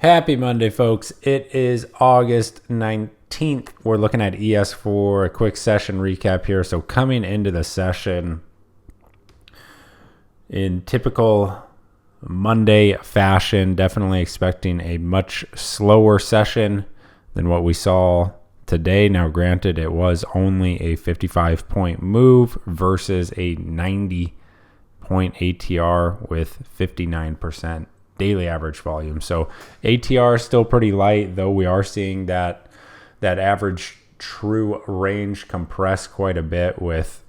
Happy Monday, folks. It is August 19th. We're looking at ES for a quick session recap here. So coming into the session in typical Monday fashion, definitely expecting a much slower session than what we saw today. Now, granted, it was only a 55-point move versus a 90-point ATR with 59% daily average volume. So ATR is still pretty light, though we are seeing that average true range compress quite a bit with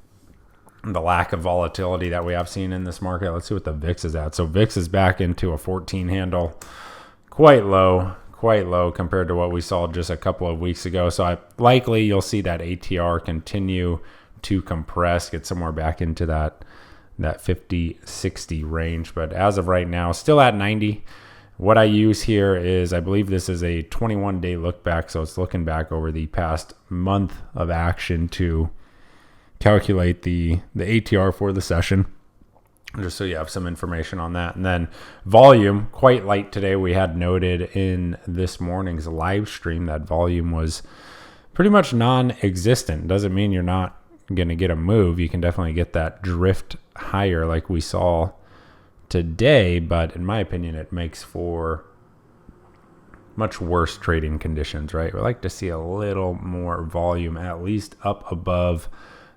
the lack of volatility that we have seen in this market. Let's see what the VIX is at. So VIX is back into a 14 handle, quite low compared to what we saw just a couple of weeks ago. So likely you'll see that ATR continue to compress, get somewhere back into that 50-60 range. But as of right now, still at 90. What I use here is, I believe this is a 21-day look back. So it's looking back over the past month of action to calculate the ATR for the session, just so you have some information on that. And then volume, quite light today. We had noted in this morning's live stream that volume was pretty much non-existent. Doesn't mean you're not going to get a move. You can definitely get that drift higher like we saw today, but in my opinion, it makes for much worse trading conditions, right? We like to see a little more volume, at least up above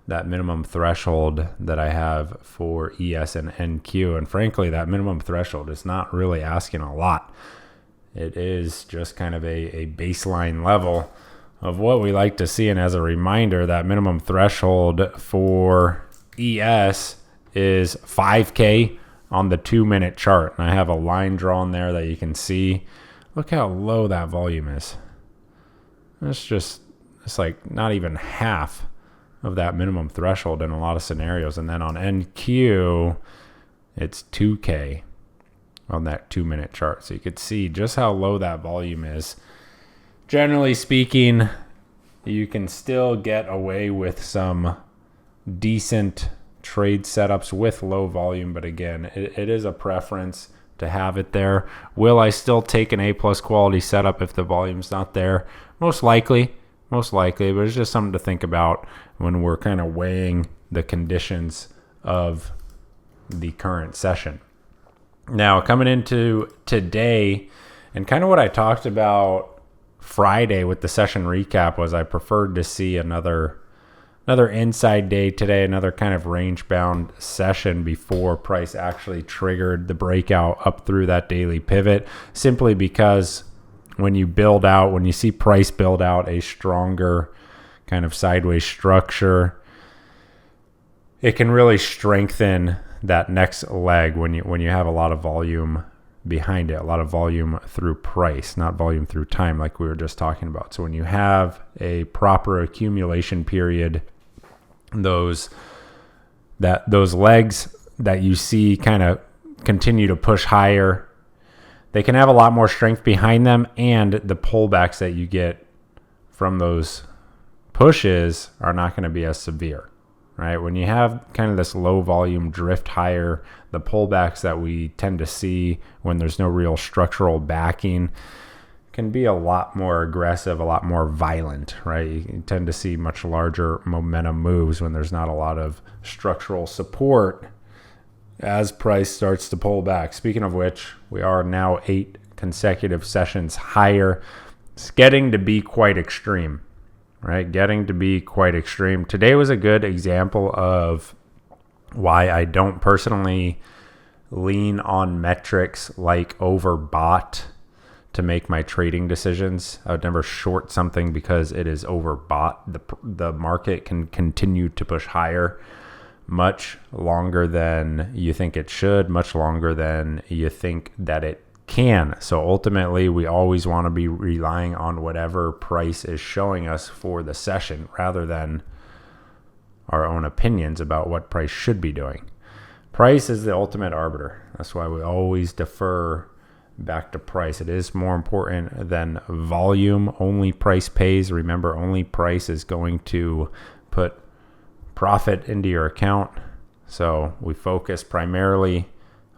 that minimum threshold that I have for ES and NQ. And frankly, that minimum threshold is not really asking a lot. It is just kind of a baseline level of what we like to see. And as a reminder, that minimum threshold for ES is 5K on the 2-minute chart. And I have a line drawn there that you can see. Look how low that volume is. It's like not even half of that minimum threshold in a lot of scenarios. And then on NQ, it's 2K on that 2-minute chart. So you could see just how low that volume is. Generally speaking, you can still get away with some decent trade setups with low volume, but again, it is a preference to have it there. Will I still take an A+ quality setup if the volume's not there? Most likely, but it's just something to think about when we're kind of weighing the conditions of the current session. Now, coming into today, and kind of what I talked about Friday with the session recap was I preferred to see another inside day today, another kind of range bound session before price actually triggered the breakout up through that daily pivot, simply because when you see price build out a stronger kind of sideways structure, it can really strengthen that next leg when you have a lot of volume behind it, a lot of volume through price, not volume through time like we were just talking about. So when you have a proper accumulation period, those legs that you see kind of continue to push higher, they can have a lot more strength behind them, and the pullbacks that you get from those pushes are not going to be as severe. Right? When you have kind of this low volume drift higher, the pullbacks that we tend to see when there's no real structural backing can be a lot more aggressive, a lot more violent, right? You tend to see much larger momentum moves when there's not a lot of structural support as price starts to pull back. Speaking of which, we are now 8 consecutive sessions higher. It's getting to be quite extreme. Right, getting to be quite extreme. Today was a good example of why I don't personally lean on metrics like overbought to make my trading decisions. I would never short something because it is overbought. The market can continue to push higher much longer than you think it should, much longer than you think that it can. So ultimately, we always want to be relying on whatever price is showing us for the session rather than our own opinions about what price should be doing. Price is the ultimate arbiter. That's why we always defer back to price. It is more important than volume. Only price pays. Remember, only price is going to put profit into your account. So we focus primarily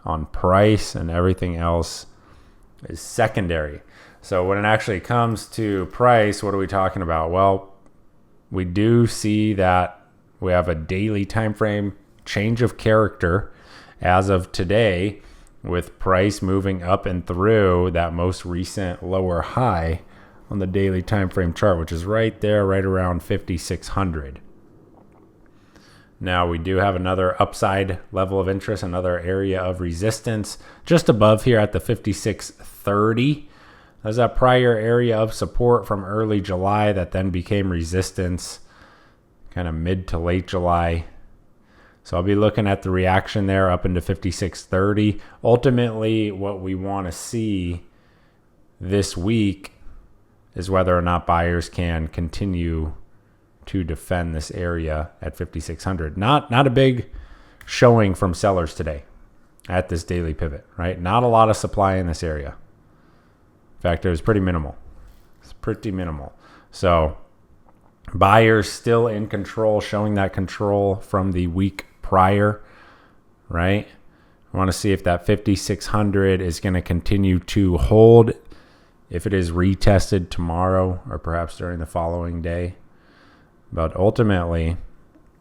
on price, and everything else is secondary. So when it actually comes to price, what are we talking about? Well, we do see that we have a daily time frame change of character as of today, with price moving up and through that most recent lower high on the daily time frame chart, which is right there, right around 5,600. Now we do have another upside level of interest, another area of resistance just above here at the 5,630. There's that prior area of support from early July that then became resistance kind of mid to late July. So I'll be looking at the reaction there up into 5,630. Ultimately, what we want to see this week is whether or not buyers can continue to defend this area at 5,600. Not a big showing from sellers today at this daily pivot, right? Not a lot of supply in this area. In fact, it was pretty minimal. It's pretty minimal. So buyers still in control, showing that control from the week prior, right? I want to see if that 5,600 is going to continue to hold, if it is retested tomorrow or perhaps during the following day. But ultimately,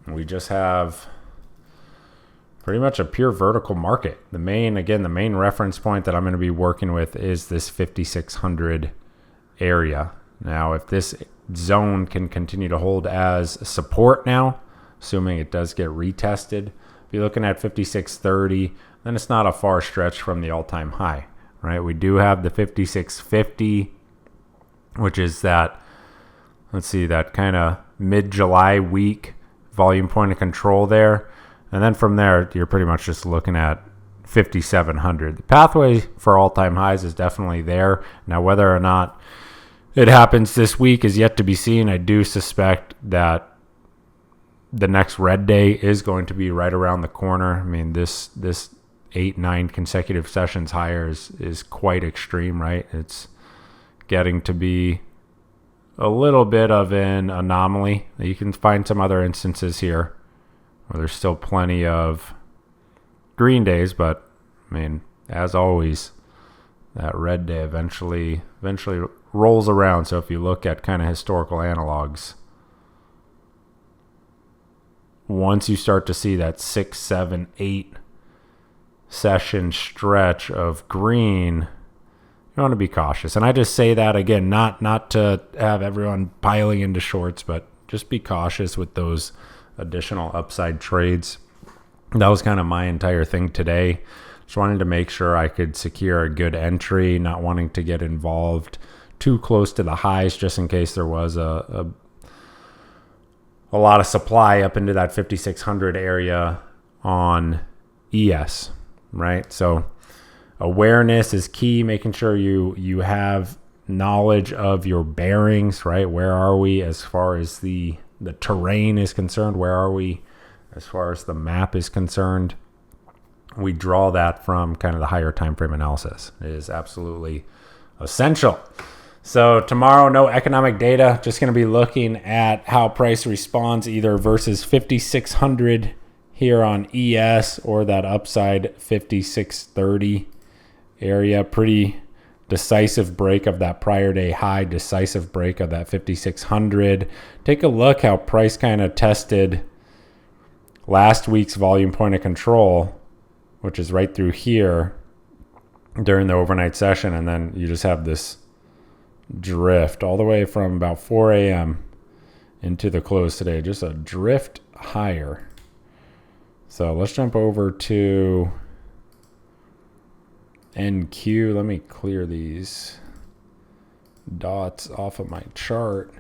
we just have pretty much a pure vertical market. The main reference point that I'm going to be working with is this 5,600 area. Now, if this zone can continue to hold as support now, assuming it does get retested, if you're looking at 5,630, then it's not a far stretch from the all-time high, right? We do have the 5,650, which is that, that kind of mid-July week volume point of control there. And then from there, you're pretty much just looking at 5,700. The pathway for all-time highs is definitely there. Now, whether or not it happens this week is yet to be seen. I do suspect that the next red day is going to be right around the corner. I mean, this 8-9 consecutive sessions higher is quite extreme, right? It's getting to be a little bit of an anomaly. You can find some other instances here where there's still plenty of green days, but I mean, as always, that red day eventually rolls around. So if you look at kind of historical analogs, once you start to see that 6, 7, 8 session stretch of green, you want to be cautious. And I just say that again, not to have everyone piling into shorts, but just be cautious with those additional upside trades. That was kind of my entire thing today. Just wanted to make sure I could secure a good entry, not wanting to get involved too close to the highs just in case there was a lot of supply up into that 5,600 area on ES, right? So awareness is key, making sure you have knowledge of your bearings, right? Where are we as far as the terrain is concerned? Where are we as far as the map is concerned? We draw that from kind of the higher time frame analysis. It is absolutely essential. So tomorrow, no economic data, just going to be looking at how price responds either versus 5,600 here on ES or that upside 5,630 area. Pretty decisive break of that prior day high, decisive break of that 5,600. Take a look how price kind of tested last week's volume point of control, which is right through here during the overnight session. And then you just have this drift all the way from about 4 a.m. into the close today, just a drift higher. So let's jump over to NQ. Let me clear these dots off of my chart.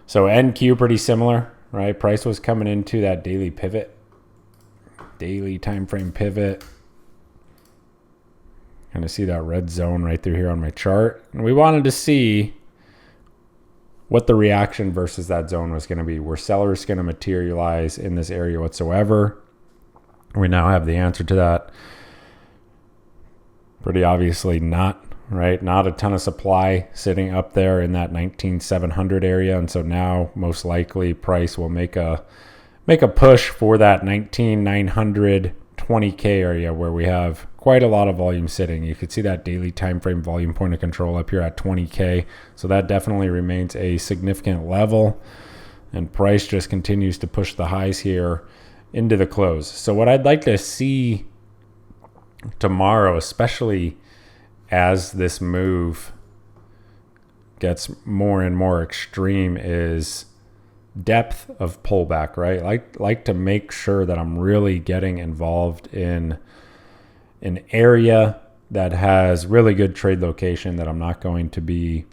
So NQ pretty similar, right? Price was coming into that daily pivot, daily time frame pivot. Kind of see that red zone right through here on my chart. And we wanted to see what the reaction versus that zone was going to be. Were sellers going to materialize in this area whatsoever? We now have the answer to that. Pretty obviously not, right? Not a ton of supply sitting up there in that 19,700 area. And so now most likely price will make a push for that 19,920 20K area where we have quite a lot of volume sitting. You could see that daily time frame volume point of control up here at 20K. So that definitely remains a significant level. And price just continues to push the highs here into the close. So what I'd like to see tomorrow, especially as this move gets more and more extreme, is depth of pullback, right? Like to make sure that I'm really getting involved in an area that has really good trade location, that I'm not going to be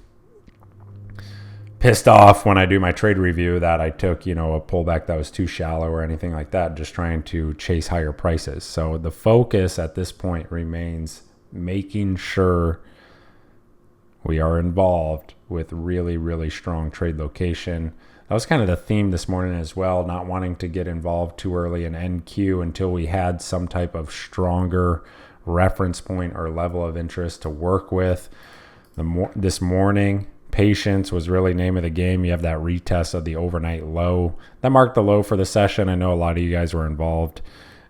pissed off when I do my trade review that I took, a pullback that was too shallow or anything like that, just trying to chase higher prices. So the focus at this point remains making sure we are involved with really, really strong trade location. That was kind of the theme this morning as well, not wanting to get involved too early in NQ until we had some type of stronger reference point or level of interest to work with. This morning, patience was really name of the game. You have that retest of the overnight low. That marked the low for the session. I know a lot of you guys were involved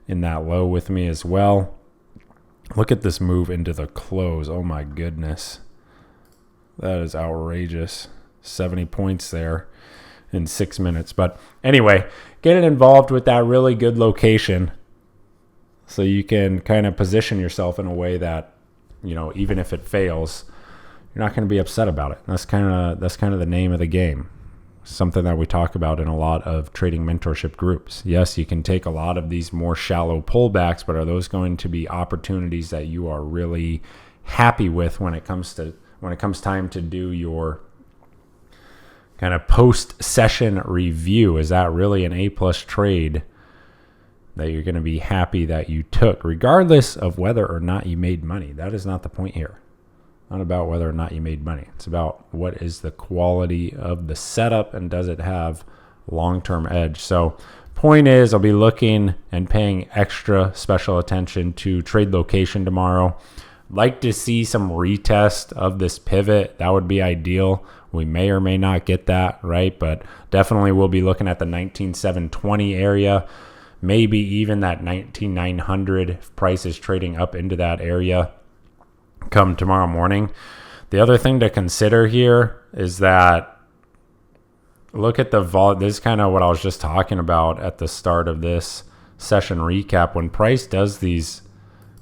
in that low with me as well. Look at this move into the close. Oh my goodness. That is outrageous. 70 points there in 6 minutes. But anyway, get it involved with that really good location so you can kind of position yourself in a way that, even if it fails, you're not going to be upset about it. That's kind of the name of the game. Something that we talk about in a lot of trading mentorship groups. Yes, you can take a lot of these more shallow pullbacks, but are those going to be opportunities that you are really happy with when it comes time to do your kind of post-session review? Is that really an A-plus trade that you're going to be happy that you took, regardless of whether or not you made money? That is not the point here. Not about whether or not you made money. It's about what is the quality of the setup and does it have long-term edge. So point is, I'll be looking and paying extra special attention to trade location tomorrow. Like to see some retest of this pivot. That would be ideal. We may or may not get that, right? But definitely we'll be looking at the 19,720 area, maybe even that 19,900 if price is trading up into that area come tomorrow morning. The other thing to consider here is that look at the vol. This is kind of what I was just talking about at the start of this session recap. When price does these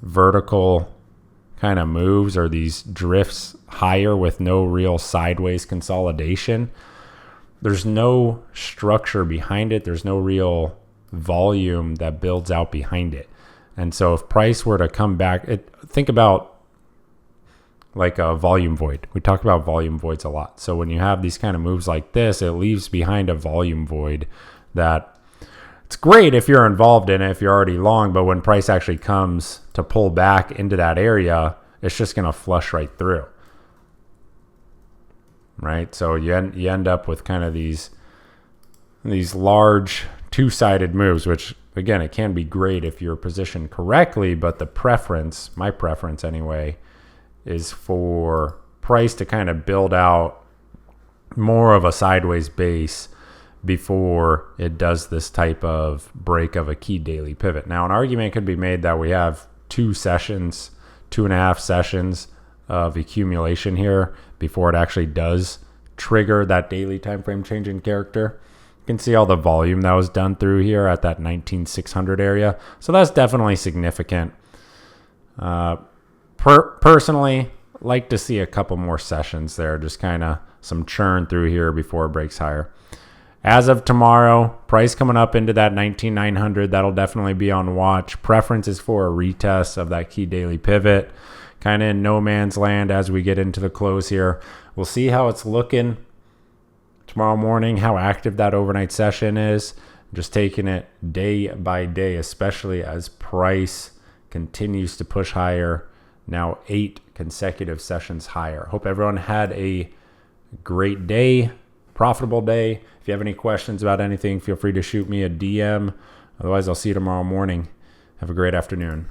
vertical kind of moves or these drifts higher with no real sideways consolidation, there's no structure behind it. There's no real volume that builds out behind it. And so if price were to come back, think about like a volume void. We talk about volume voids a lot. So when you have these kind of moves like this, it leaves behind a volume void that it's great if you're involved in it, if you're already long, but when price actually comes to pull back into that area, it's just going to flush right through. Right? So you end up with kind of these large two-sided moves, which again, it can be great if you're positioned correctly, but the preference, my preference anyway, is for price to kind of build out more of a sideways base before it does this type of break of a key daily pivot. Now, an argument could be made that we have 2.5 sessions of accumulation here before it actually does trigger that daily time frame change in character. You can see all the volume that was done through here at that 19,600 area. So that's definitely significant. Personally, like to see a couple more sessions there, just kind of some churn through here before it breaks higher. As of tomorrow, price coming up into that 19,900, that'll definitely be on watch. Preference is for a retest of that key daily pivot, kind of in no man's land as we get into the close here. We'll see how it's looking tomorrow morning, how active that overnight session is. Just taking it day by day, especially as price continues to push higher. Now 8 consecutive sessions higher. Hope everyone had a great day, profitable day. If you have any questions about anything, feel free to shoot me a DM. Otherwise, I'll see you tomorrow morning. Have a great afternoon.